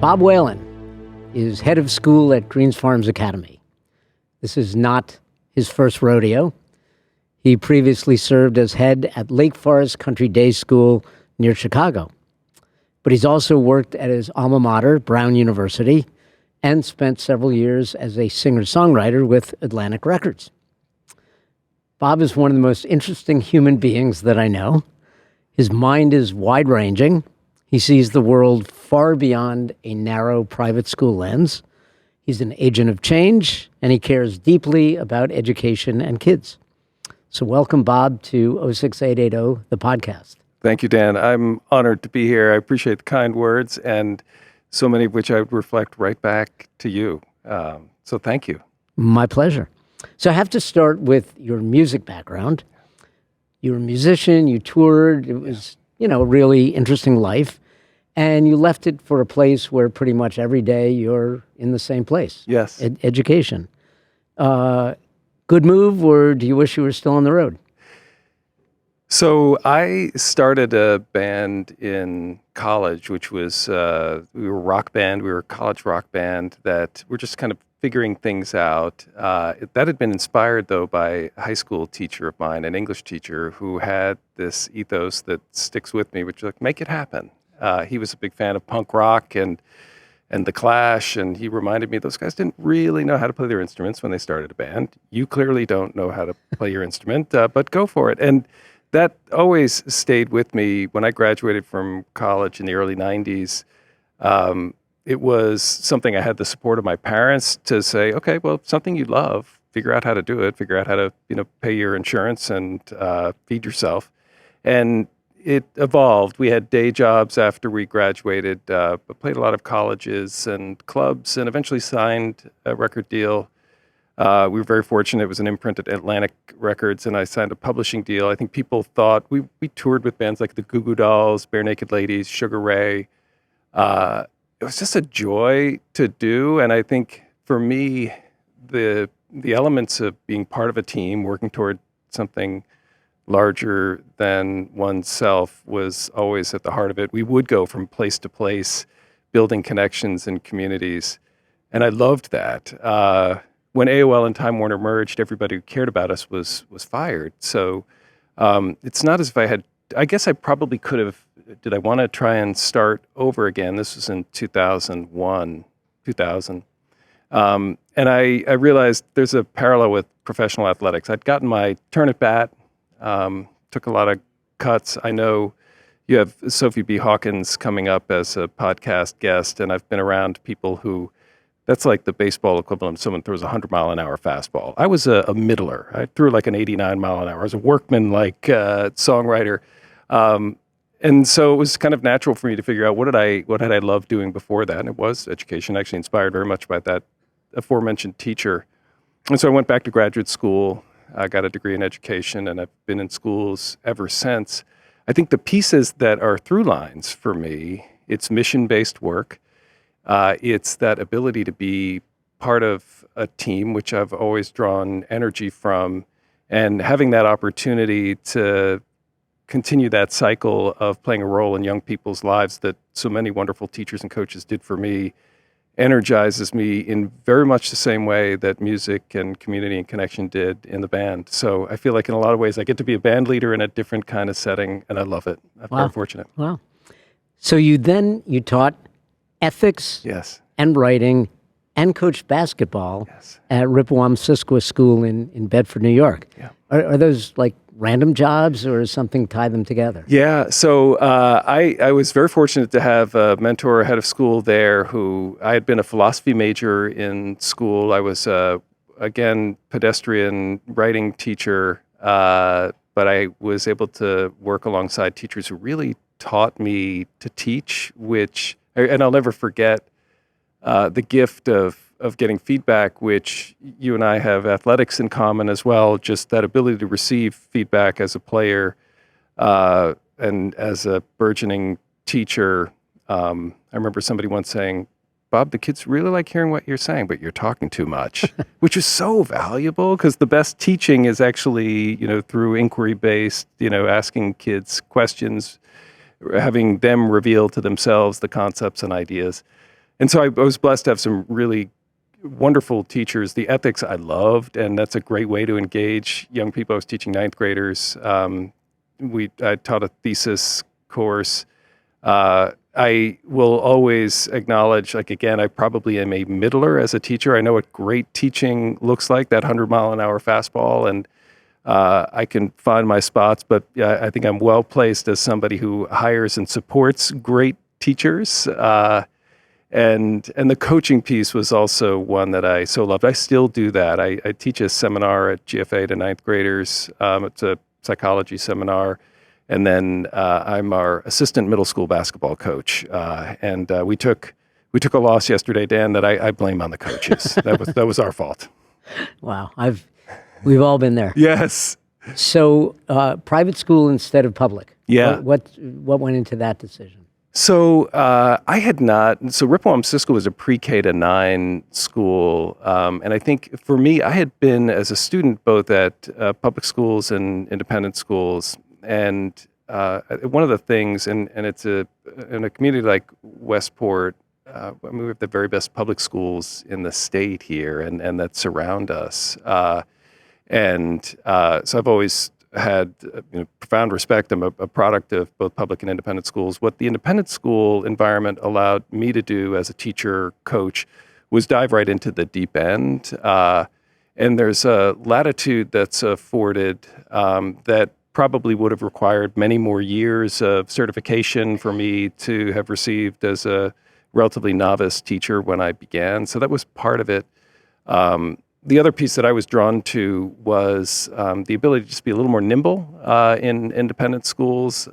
Bob Whelan is head of school at Greens Farms Academy. This is not his first rodeo. He previously served as head at Lake Forest Country Day School near Chicago. But he's also worked at his alma mater, Brown University, and spent several years as a singer-songwriter with Atlantic Records. Bob is one of the most interesting human beings that I know. His mind is wide-ranging. He sees the world far beyond a narrow private school lens. He's an agent of change, and he cares deeply about education and kids. So welcome, Bob, to 06880, the podcast. Thank you, Dan. I'm honored to be here. I appreciate the kind words, and so many of which I would reflect right back to you. So thank you. My pleasure. So I have to start with your music background. You were a musician, you toured, it was, a really interesting life, and you left it for a place where pretty much every day you're in the same place. Yes. Education. Good move, or do you wish you were still on the road? So I started a band in college, which was, we were a rock band. We were a college rock band that we're just kind of figuring things out. That had been inspired, though, by a high school teacher of mine, an English teacher, who had this ethos that sticks with me, which is like, make it happen. He was a big fan of punk rock and The Clash, and he reminded me those guys didn't really know how to play their instruments when they started a band. You clearly don't know how to play your instrument, but go for it. And that always stayed with me. When I graduated from college in the early 90s, it was something I had the support of my parents to say, okay, well, something you love, figure out how to do it, figure out how to, pay your insurance and feed yourself. And it evolved. We had day jobs after we graduated, but played a lot of colleges and clubs, and eventually signed a record deal. We were very fortunate. It was an imprint at Atlantic Records, and I signed a publishing deal. I think people thought we toured with bands like the Goo Goo Dolls, Bare Naked Ladies, Sugar Ray. It was just a joy to do, and I think for me, the elements of being part of a team, working toward something larger than oneself, was always at the heart of it. We would go from place to place, building connections and communities, and I loved that. When AOL and Time Warner merged, everybody who cared about us was fired. So it's not as if I guess I probably could have, did I want to try and start over again? This was in 2000. And I realized there's a parallel with professional athletics. I'd gotten my turn at bat, took a lot of cuts. I know you have Sophie B. Hawkins coming up as a podcast guest, and I've been around people who, that's like the baseball equivalent of someone throws a 100-mile-an-hour fastball. I was a middler. I threw like an 89-mile-an-hour. I was a workman-like songwriter. And so it was kind of natural for me to figure out what had I loved doing before that, and it was education. Actually inspired very much by that aforementioned teacher. And so I went back to graduate school. I got a degree in education, and I've been in schools ever since. I think the pieces that are through lines for me, it's mission-based work. It's that ability to be part of a team, which I've always drawn energy from, and having that opportunity to continue that cycle of playing a role in young people's lives that so many wonderful teachers and coaches did for me energizes me in very much the same way that music and community and connection did in the band. So I feel like in a lot of ways I get to be a band leader in a different kind of setting, and I love it. I'm very fortunate. Wow. So you taught ethics, yes, and writing, and coached basketball, yes, at Ripawam-Susquehanna School in Bedford, New York. Yeah. Are those like random jobs, or is something tie them together? Yeah, so I was very fortunate to have a mentor, head of school there, who I had been a philosophy major in school. I was, again, pedestrian writing teacher, but I was able to work alongside teachers who really taught me to teach, and I'll never forget the gift of getting feedback, which you and I have athletics in common as well, just that ability to receive feedback as a player and as a burgeoning teacher. I remember somebody once saying, Bob, the kids really like hearing what you're saying, but you're talking too much, which is so valuable, because the best teaching is actually, through inquiry-based, asking kids questions, having them reveal to themselves the concepts and ideas. And so I was blessed to have some really wonderful teachers. The ethics I loved, and that's a great way to engage young people. I was teaching ninth graders. I taught a thesis course. I will always acknowledge, like, again, I probably am a middler as a teacher. I know what great teaching looks like, that 100-mile-an-hour fastball, and I can find my spots, but I think I'm well placed as somebody who hires and supports great teachers. And the coaching piece was also one that I so loved. I still do that. I teach a seminar at GFA to ninth graders. It's a psychology seminar. And then I'm our assistant middle school basketball coach. And we took a loss yesterday, Dan, that I blame on the coaches. That was our fault. Wow, we've all been there. Yes. So private school instead of public. Yeah. What went into that decision? So I had not. So Ripon-Cisco was a pre-K to 9 school, and I think for me, I had been as a student both at public schools and independent schools. And one of the things, and it's in a community like Westport, we have the very best public schools in the state here, and that surround us. So I've always had profound respect. I'm a product of both public and independent schools. What the independent school environment allowed me to do as a teacher, coach, was dive right into the deep end. And there's a latitude that's afforded that probably would have required many more years of certification for me to have received as a relatively novice teacher when I began. So that was part of it. The other piece that I was drawn to was the ability to just be a little more nimble in independent schools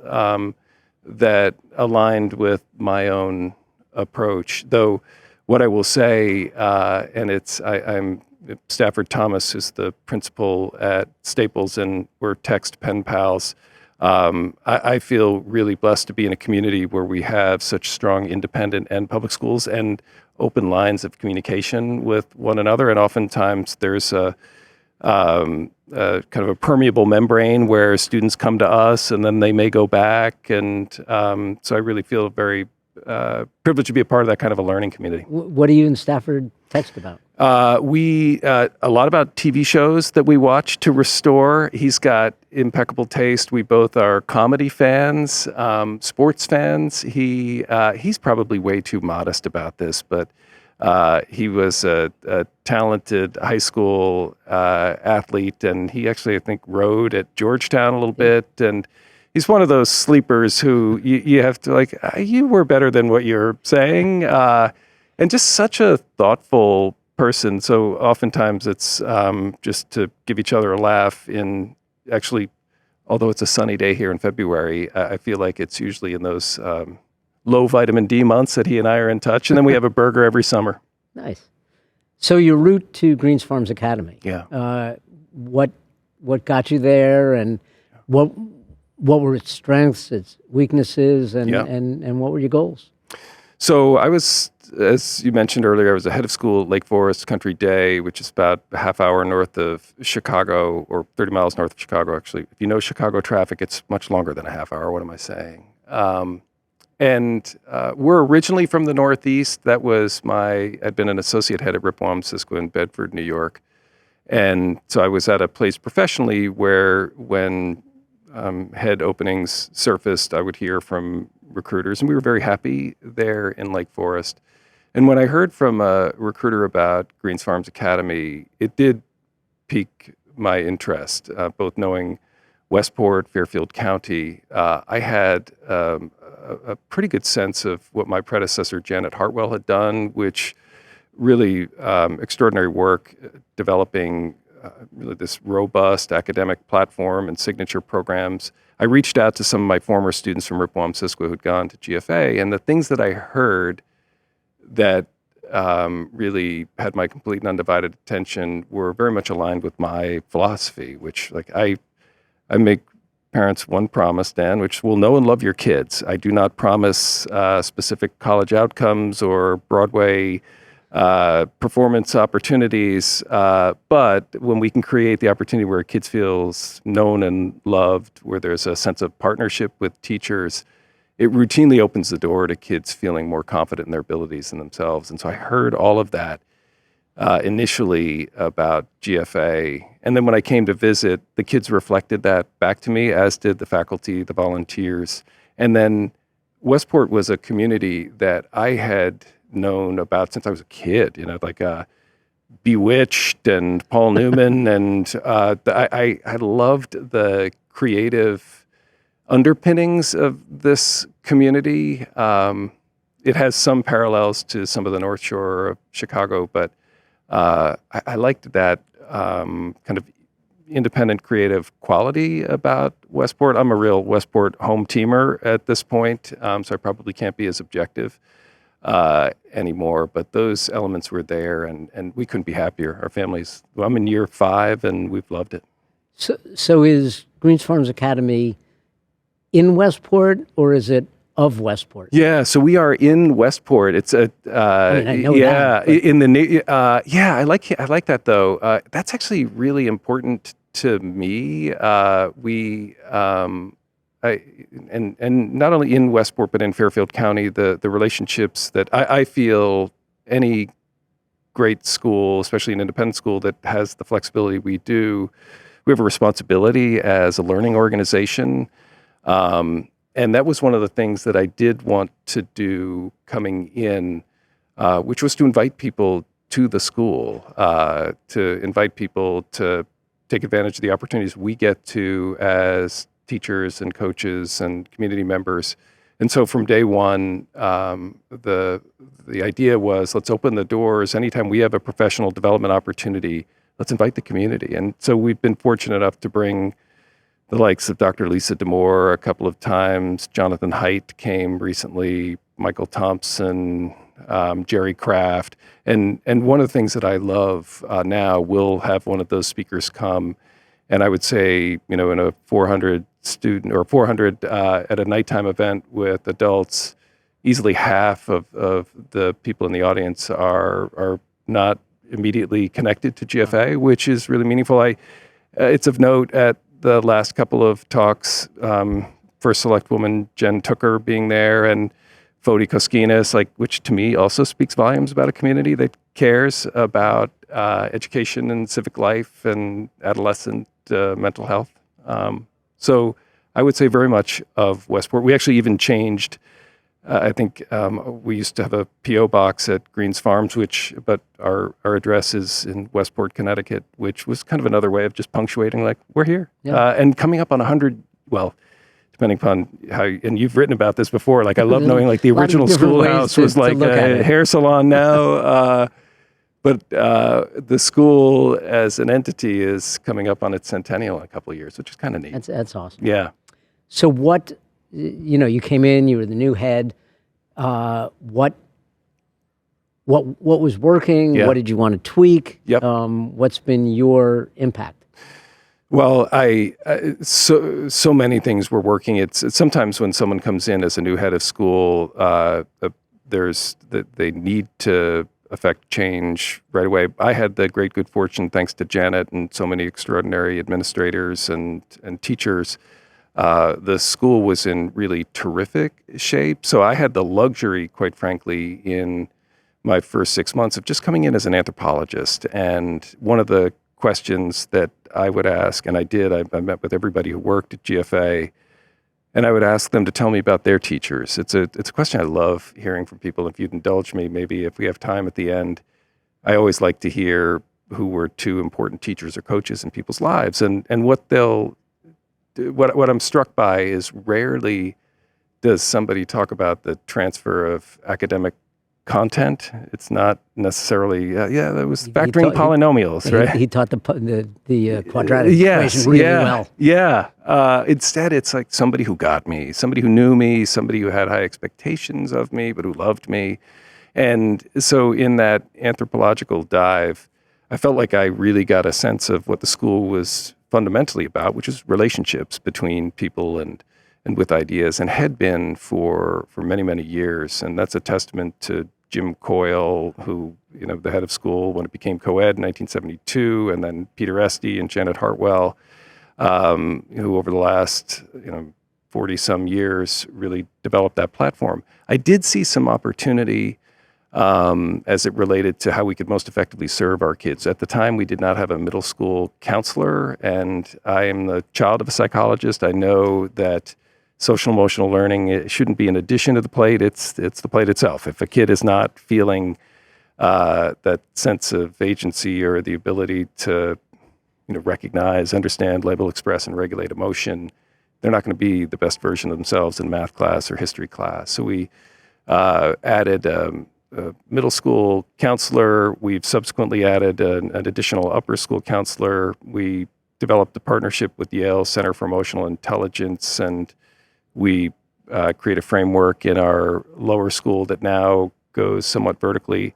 that aligned with my own approach. Though what I will say, I'm Stafford Thomas, who's the principal at Staples, and we're text pen pals. I feel really blessed to be in a community where we have such strong independent and public schools and open lines of communication with one another. And oftentimes there's a kind of a permeable membrane where students come to us and then they may go back. And so I really feel very privileged to be a part of that kind of a learning community. What do you and Stafford text about? We a lot about TV shows that we watch to restore. He's got impeccable taste. We both are comedy fans, sports fans. He's probably way too modest about this, but he was a talented high school athlete, and he actually, I think, rode at Georgetown a little bit. And he's one of those sleepers who you have to you were better than what you're saying, and just such a thoughtful person. So oftentimes it's just to give each other a laugh. Actually, although it's a sunny day here in February, I feel like it's usually in those low vitamin D months that he and I are in touch. And then we have a burger every summer. Nice. So your route to Greens Farms Academy. Yeah. What got you there, and what were its strengths, its weaknesses, and what were your goals? So I was, as you mentioned earlier, I was a head of school at Lake Forest Country Day, which is about a half hour north of Chicago, or 30 miles north of Chicago, actually. If you know Chicago traffic, it's much longer than a half hour. What am I saying? And we're originally from the Northeast. I'd been an associate head at Ripon-Cisco in Bedford, New York. And so I was at a place professionally where when head openings surfaced, I would hear from recruiters, and we were very happy there in Lake Forest. And when I heard from a recruiter about Greens Farms Academy, it did pique my interest, both knowing Westport, Fairfield County. I had a pretty good sense of what my predecessor, Janet Hartwell, had done, which really extraordinary work developing really this robust academic platform and signature programs. I reached out to some of my former students from Ripon-Cisco who'd gone to GFA, and the things that I heard that really had my complete and undivided attention were very much aligned with my philosophy, which I make parents one promise, Dan, which will know and love your kids. I do not promise specific college outcomes or Broadway performance opportunities, but when we can create the opportunity where kids feels known and loved, where there's a sense of partnership with teachers, it routinely opens the door to kids feeling more confident in their abilities and themselves. And so I heard all of that initially about GFA. And then when I came to visit, the kids reflected that back to me, as did the faculty, the volunteers. And then Westport was a community that I had known about since I was a kid, like Bewitched and Paul Newman. And I loved the creative underpinnings of this community. It has some parallels to some of the North Shore of Chicago, but I liked that kind of independent creative quality about Westport. I'm a real Westport home teamer at this point, so I probably can't be as objective anymore, but those elements were there, and we couldn't be happier. Our families, I'm in year 5, and we've loved it. So is Greens Farms Academy in Westport, or is it of Westport? Yeah, so we are in Westport. It's a I know that, in the I like that though. That's actually really important to me. And not only in Westport but in Fairfield County, the relationships that I feel any great school, especially an independent school that has the flexibility we do, we have a responsibility as a learning organization. And that was one of the things that I did want to do coming in, which was to invite people to the school, to invite people to take advantage of the opportunities we get to as teachers and coaches and community members. And so from day one, the idea was, let's open the doors. Anytime we have a professional development opportunity, let's invite the community. And so we've been fortunate enough to bring the likes of Dr. Lisa DeMoore a couple of times. Jonathan Haidt came recently, Michael Thompson, Jerry Kraft. And one of the things that I love now, we'll have one of those speakers come. And I would say, in a 400 student or 400 at a nighttime event with adults, easily half of the people in the audience are not immediately connected to GFA, which is really meaningful. It's of note at the last couple of talks, First Select Woman Jen Tooker being there, and Fody Koskinas, which to me also speaks volumes about a community that cares about education and civic life and adolescent mental health. So I would say very much of Westport. We actually even changed. I think we used to have a P.O. box at Greens Farms, but our address is in Westport, Connecticut, which was kind of another way of just punctuating, we're here. Yeah. And coming up on 100, depending upon how, and you've written about this before, I love knowing the original schoolhouse was like a hair salon now. But the school as an entity is coming up on its centennial in a couple of years, which is kind of neat. That's awesome. Yeah. So what, you came in, you were the new head. What was working? Yeah. What did you want to tweak? Yep. What's been your impact? Well, so many things were working. It's sometimes when someone comes in as a new head of school, they need to affect change right away. I had the great good fortune, thanks to Janet and so many extraordinary administrators and teachers. The school was in really terrific shape. So I had the luxury, quite frankly, in my first 6 months of just coming in as an anthropologist. And one of the questions that I would ask, and I did, I met with everybody who worked at GFA, and I would ask them to tell me about their teachers. It's a question I love hearing from people. If you'd indulge me, maybe if we have time at the end, I always like to hear who were 2 important teachers or coaches in people's lives. And what I'm struck by is rarely does somebody talk about the transfer of academic content. It's not necessarily, that was factoring polynomials, right? He taught the quadratic equation really well. Yeah. Instead, it's like somebody who got me, somebody who knew me, somebody who had high expectations of me, but who loved me. And so in that anthropological dive, I felt like I really got a sense of what the school was fundamentally about, which is relationships between people and with ideas, and had been for many, many years. And that's a testament to Jim Coyle, who, the head of school when it became co-ed in 1972, and then Peter Esty and Janet Hartwell, who over the last, 40-some years, really developed that platform. I did see some opportunity as it related to how we could most effectively serve our kids. At the time, we did not have a middle school counselor, and I am the child of a psychologist. I know that social emotional learning, it shouldn't be an addition to the plate. It's the plate itself. If a kid is not feeling that sense of agency or the ability to recognize, understand, label, express, and regulate emotion, they're not going to be the best version of themselves in math class or history class. So we added a middle school counselor. We've subsequently added an additional upper school counselor. We developed a partnership with Yale Center for Emotional Intelligence, and we create a framework in our lower school that now goes somewhat vertically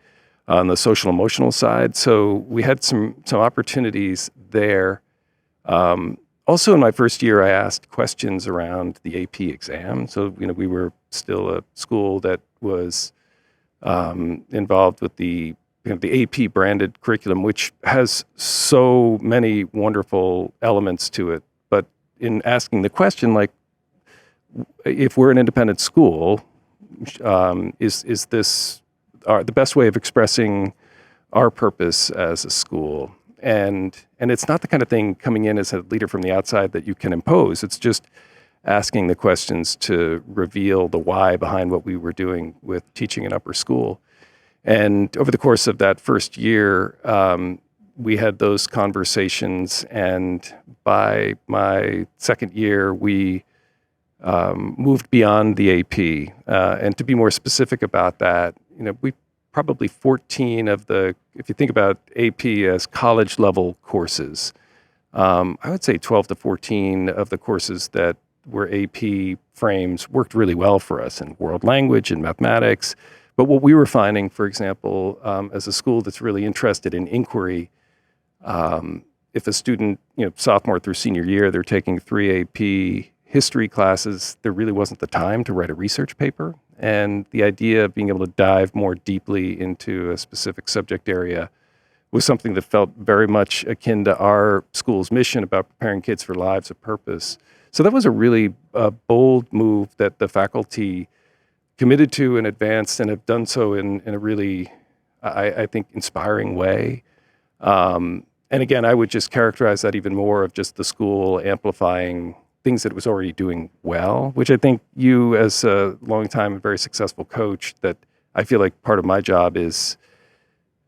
on the social emotional side. So we had some opportunities there. Also in my first year, I asked questions around the AP exam. So, we were still a school that was involved with the AP branded curriculum, which has so many wonderful elements to it. But in asking the question, like, if we're an independent school, is this the best way of expressing our purpose as a school? And it's not the kind of thing coming in as a leader from the outside that you can impose. It's just asking the questions to reveal the why behind what we were doing with teaching in upper school. And over the course of that first year, we had those conversations. And by my second year, we moved beyond the AP. And to be more specific about that, we probably 14 of the, if you think about AP as college level courses, I would say 12 to 14 of the courses that were AP frames worked really well for us in world language and mathematics. But what we were finding, for example, as a school that's really interested in inquiry, if a student, sophomore through senior year, they're taking 3 AP history classes, there really wasn't the time to write a research paper. And the idea of being able to dive more deeply into a specific subject area was something that felt very much akin to our school's mission about preparing kids for lives of purpose. So that was a really bold move that the faculty committed to and advanced, and have done so in a really, I think, inspiring way. And again, I would just characterize that even more of just the school amplifying things that it was already doing well, which I think you, as a long-time and very successful coach, that I feel like part of my job is,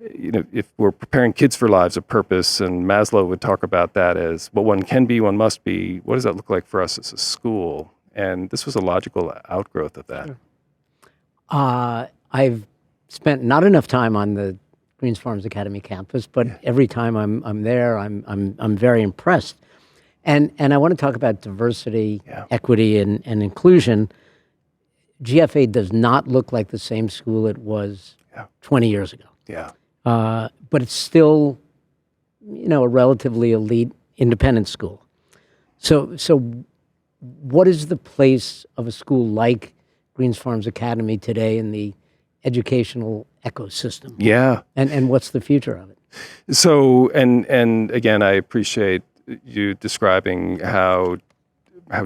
if we're preparing kids for lives of purpose, and Maslow would talk about that as what one can be, one must be, what does that look like for us as a school? And this was a logical outgrowth of that. I've spent not enough time on the Greens Farms Academy campus, but every time I'm there, I'm very impressed. And I want to talk about diversity, equity, and inclusion. GFA does not look like the same school it was 20 years ago. Yeah. But it's still, a relatively elite independent school. So what is the place of a school like Greens Farms Academy today in the educational ecosystem? Yeah. And what's the future of it? So, and again, I appreciate you describing how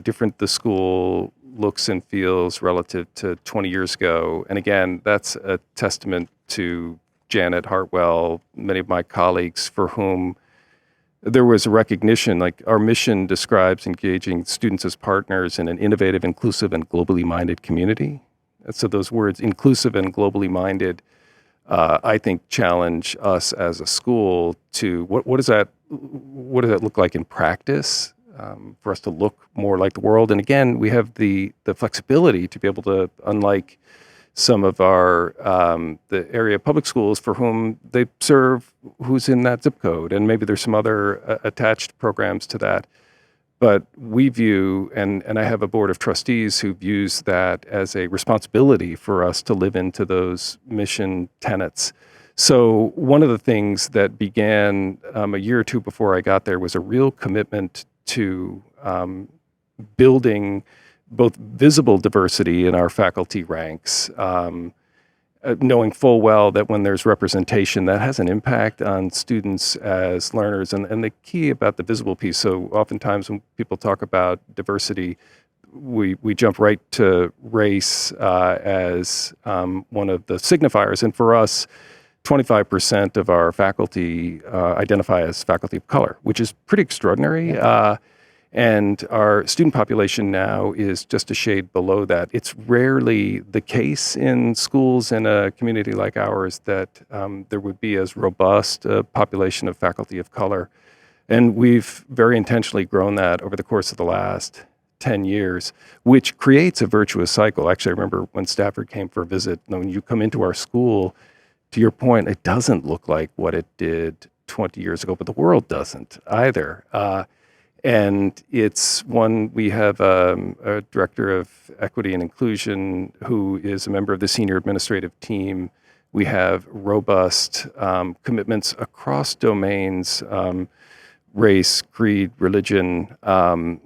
different the school looks and feels relative to 20 years ago. And again, that's a testament to Janet Hartwell, many of my colleagues, for whom there was a recognition, like our mission describes engaging students as partners in an innovative, inclusive, and globally minded community. So those words, inclusive and globally minded, I think challenge us as a school to what does that look like in practice, for us to look more like the world. And again, we have the flexibility to be able to, unlike some of our the area public schools for whom they serve who's in that zip code, and maybe there's some other attached programs to that. But we view, and I have a board of trustees who views that as a responsibility for us to live into those mission tenets. So one of the things that began a year or two before I got there was a real commitment to building both visible diversity in our faculty ranks, knowing full well that when there's representation, that has an impact on students as learners. And the key about the visible piece, so oftentimes when people talk about diversity, we jump right to race as one of the signifiers. And for us, 25% of our faculty identify as faculty of color, which is pretty extraordinary. And our student population now is just a shade below that. It's rarely the case in schools in a community like ours that there would be as robust a population of faculty of color. And we've very intentionally grown that over the course of the last 10 years, which creates a virtuous cycle. Actually, I remember when Stafford came for a visit, when you come into our school, to your point, it doesn't look like what it did 20 years ago, but the world doesn't either. And it's one, we have a director of equity and inclusion who is a member of the senior administrative team. We have robust commitments across domains, race, creed, religion,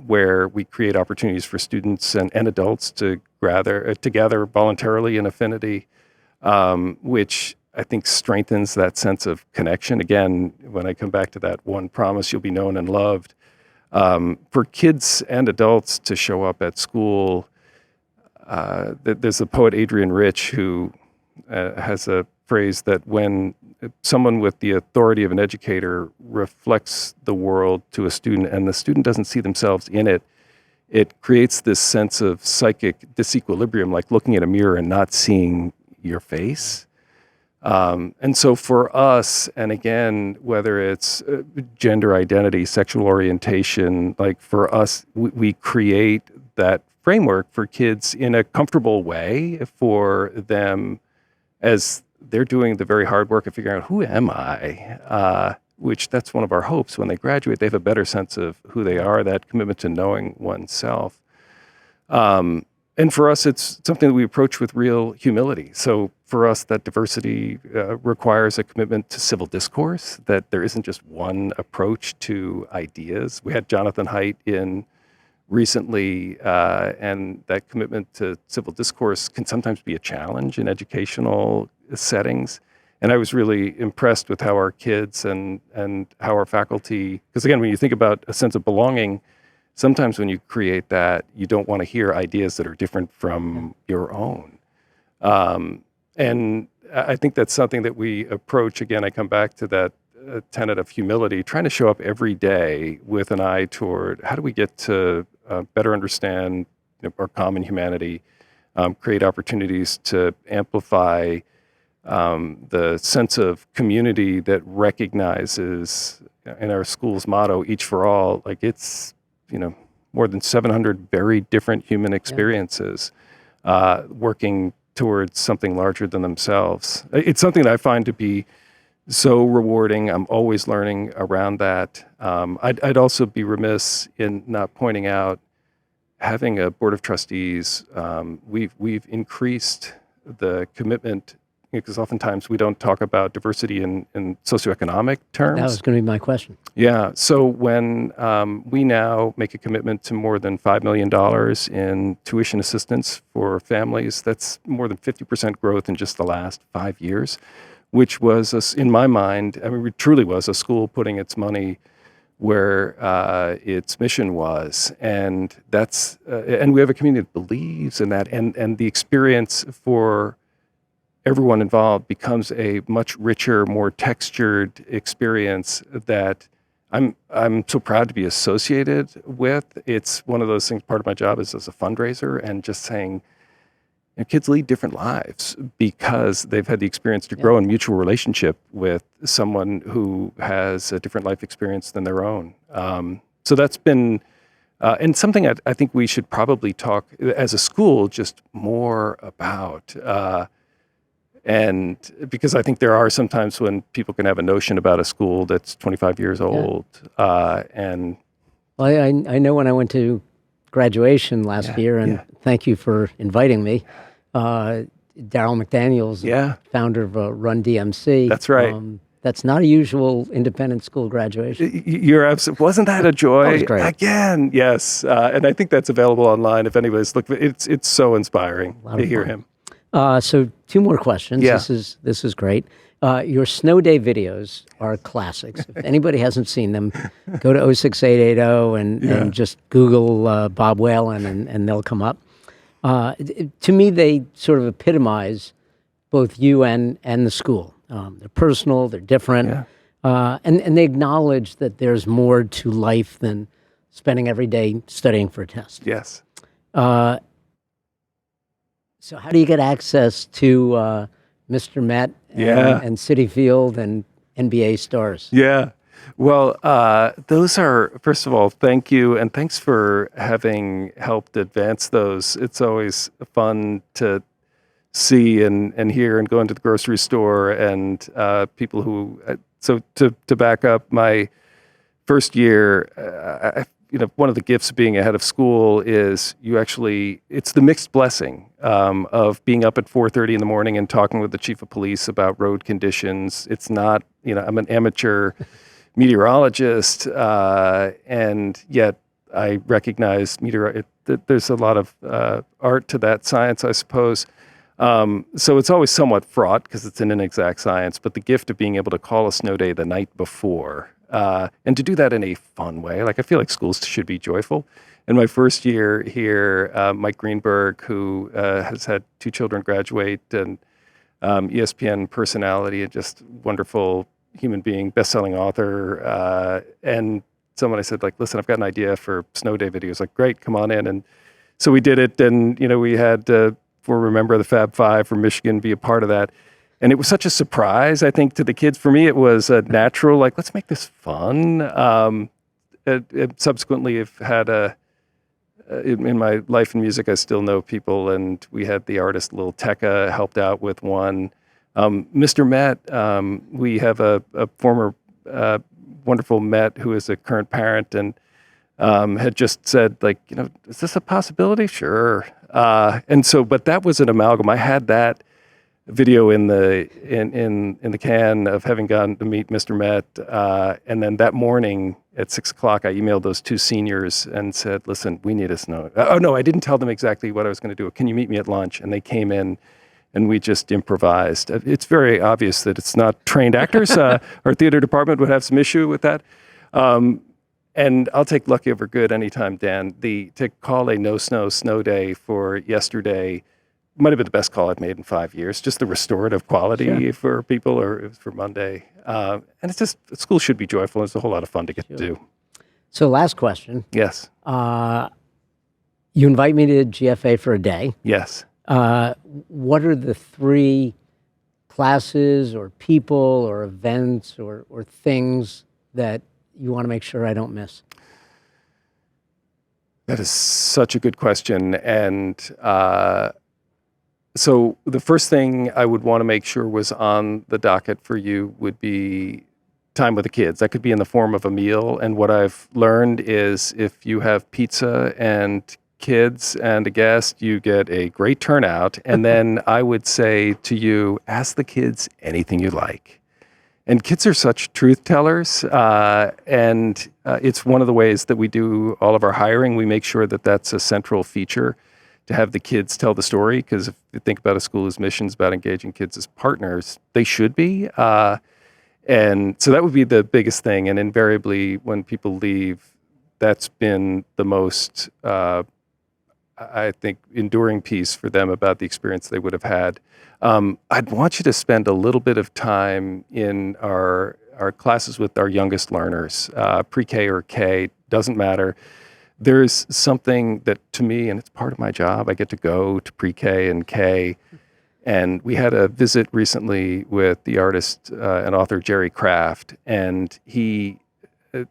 where we create opportunities for students and adults to gather voluntarily in affinity, which I think strengthens that sense of connection. Again, when I come back to that one promise, you'll be known and loved. For kids and adults to show up at school, there's a poet, Adrian Rich, who has a phrase that when someone with the authority of an educator reflects the world to a student and the student doesn't see themselves in it, it creates this sense of psychic disequilibrium, like looking at a mirror and not seeing your face. And so for us, and again, whether it's gender identity, sexual orientation, like for us, we create that framework for kids in a comfortable way for them as they're doing the very hard work of figuring out, who am I? Which that's one of our hopes. When they graduate, they have a better sense of who they are, that commitment to knowing oneself. And for us, it's something that we approach with real humility. So for us, that diversity requires a commitment to civil discourse, that there isn't just one approach to ideas. We had Jonathan Haidt in recently, and that commitment to civil discourse can sometimes be a challenge in educational settings. And I was really impressed with how our kids and how our faculty, because again, when you think about a sense of belonging, sometimes when you create that, you don't want to hear ideas that are different from your own. And I think that's something that we approach. Again, I come back to that tenet of humility, trying to show up every day with an eye toward how do we get to better understand our common humanity, create opportunities to amplify the sense of community that recognizes, in our school's motto, each for all, like it's, more than 700 very different human experiences working towards something larger than themselves. It's something that I find to be so rewarding. I'm always learning around that. I'd also be remiss in not pointing out, having a board of trustees, we've increased the commitment, because oftentimes we don't talk about diversity in socioeconomic terms. That was going to be my question. Yeah. So when we now make a commitment to more than $5 million in tuition assistance for families, that's more than 50% growth in just the last 5 years, which was, in my mind, I mean, it truly was a school putting its money where its mission was. And that's, and we have a community that believes in that, and the experience for everyone involved becomes a much richer, more textured experience that I'm so proud to be associated with. It's one of those things, part of my job is as a fundraiser, and just saying, kids lead different lives because they've had the experience to grow in mutual relationship with someone who has a different life experience than their own. So that's been, and something I think we should probably talk as a school just more about. And because I think there are some times when people can have a notion about a school that's 25 years old. And well, I know when I went to graduation last year, and thank you for inviting me, Darryl McDaniels, founder of Run DMC. That's right. That's not a usual independent school graduation. You're absolutely, wasn't that a joy? That was great. Again, yes. And I think that's available online if anybody's looking. It's so inspiring to hear him. So 2 more questions. Yeah. This is great. Your snow day videos are classics. If anybody hasn't seen them, go to 06880 and just Google Bob Whalen and they'll come up. To me, they sort of epitomize both you and the school. They're personal, they're different, and they acknowledge that there's more to life than spending every day studying for a test. Yes. So how do you get access to Mr. Met and Citi Field and NBA stars? Yeah. Well, those are, first of all, thank you. And thanks for having helped advance those. It's always fun to see and hear and go into the grocery store and people who, so to back up, my first year, one of the gifts of being ahead of school is it's the mixed blessing of being up at 4:30 in the morning and talking with the chief of police about road conditions. It's not, I'm an amateur meteorologist, and yet I recognize there's a lot of art to that science, I suppose. So it's always somewhat fraught because it's an inexact science, but the gift of being able to call a snow day the night before, and to do that in a fun way. Like, I feel like schools should be joyful. In my first year here, Mike Greenberg, who has had 2 children graduate, and ESPN personality, and just wonderful human being, best-selling author, and someone I said, like, listen, I've got an idea for snow day videos. Like, great, come on in. And so we did it, and we had for Remember the Fab Five from Michigan be a part of that. And it was such a surprise, I think, to the kids. For me, it was a natural, like, let's make this fun. Subsequently, I've had in my life in music, I still know people, and we had the artist Lil Tecca helped out with one. Mr. Met, we have a former wonderful Met who is a current parent and had just said, like, is this a possibility? Sure. And so, but that was an amalgam. I had that video in the can of having gone to meet Mr. Met, and then that morning at 6:00, I emailed those 2 seniors and said, "Listen, we need a snow." Oh no, I didn't tell them exactly what I was going to do. Can you meet me at lunch? And they came in, and we just improvised. It's very obvious that it's not trained actors. Our theater department would have some issue with that. And I'll take lucky over good anytime, Dan. To call a no snow day for yesterday might have been the best call I've made in 5 years. Just the restorative quality for people, or it was for Monday. And it's just, school should be joyful. It's a whole lot of fun to get to do. So last question. Yes. You invite me to GFA for a day. Yes. What are the 3 classes or people or events or things that you want to make sure I don't miss? That is such a good question. And so the first thing I would want to make sure was on the docket for you would be time with the kids. That could be in the form of a meal. And what I've learned is if you have pizza and kids and a guest, you get a great turnout. And then I would say to you, ask the kids anything you like. And kids are such truth tellers, and it's one of the ways that we do all of our hiring. We make sure that that's a central feature, to have the kids tell the story, because if you think about a school's missions about engaging kids as partners, they should be. And so that would be the biggest thing. And invariably, when people leave, that's been the most, I think, enduring piece for them about the experience they would have had. I'd want you to spend a little bit of time in our classes with our youngest learners, pre-K or K, doesn't matter. There's something that, to me, and it's part of my job, I get to go to pre-K and K. And we had a visit recently with the artist and author Jerry Kraft, and he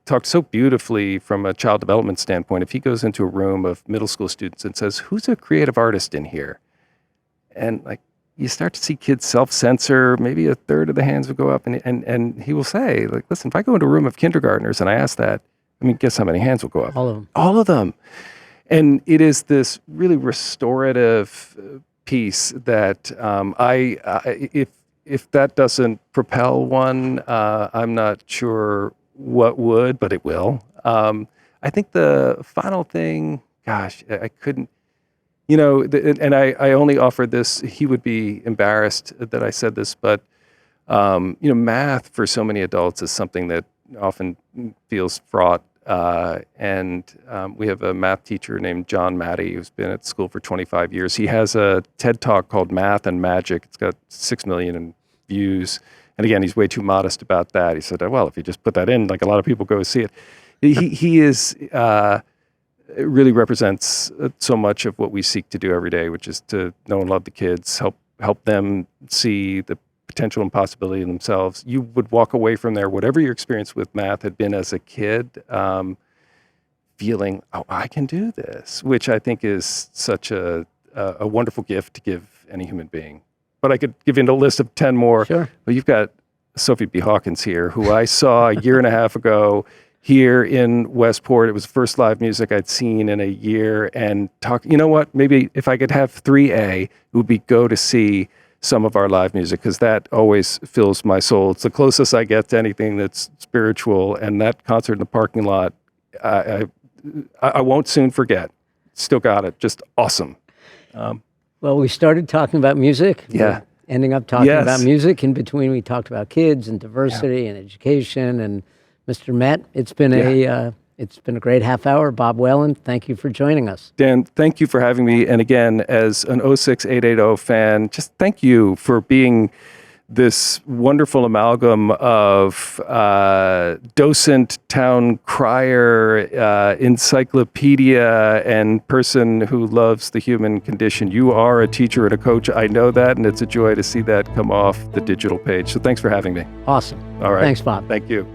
talked so beautifully from a child development standpoint. If he goes into a room of middle school students and says, "Who's a creative artist in here?" And like, you start to see kids self-censor, maybe a third of the hands will go up, and he will say, like, listen, if I go into a room of kindergartners and I ask that, I mean, guess how many hands will go up? All of them. All of them. And it is this really restorative piece that if that doesn't propel one, I'm not sure what would, but it will. I think the final thing, gosh, I couldn't, and I only offered this, he would be embarrassed that I said this, but Math for so many adults is something that often feels fraught. And we have a math teacher named John Matty who's been at school for 25 years. He has a TED Talk called Math and Magic. It's got 6 million views. And again, he's way too modest about that. He said, well, if you just put that in, like a lot of people go see it. He is it really represents so much of what we seek to do every day, which is to know and love the kids, help them see the potential and possibility in themselves. You would walk away from there, whatever your experience with math had been as a kid, feeling, oh, I can do this, which I think is such a wonderful gift to give any human being. But I could give you a list of 10 more. Sure. But you've got Sophie B. Hawkins here, who I saw a year and a half ago here in Westport. It was the first live music I'd seen in a year. And you know what? Maybe if I could have 3A, it would be go to see some of our live music, because that always fills my soul. It's the closest I get to anything that's spiritual. And that concert in the parking lot, I won't soon forget. Still got it. Just awesome. Well, we started talking about music. Yeah. Ending up talking about music. In between, we talked about kids and diversity and education. And Mr. Met, it's been a great half hour. Bob Whalen, thank you for joining us. Dan, thank you for having me. And again, as an 06880 fan, just thank you for being this wonderful amalgam of docent, town crier, encyclopedia, and person who loves the human condition. You are a teacher and a coach. I know that, and it's a joy to see that come off the digital page. So thanks for having me. Awesome. All right. Thanks, Bob. Thank you.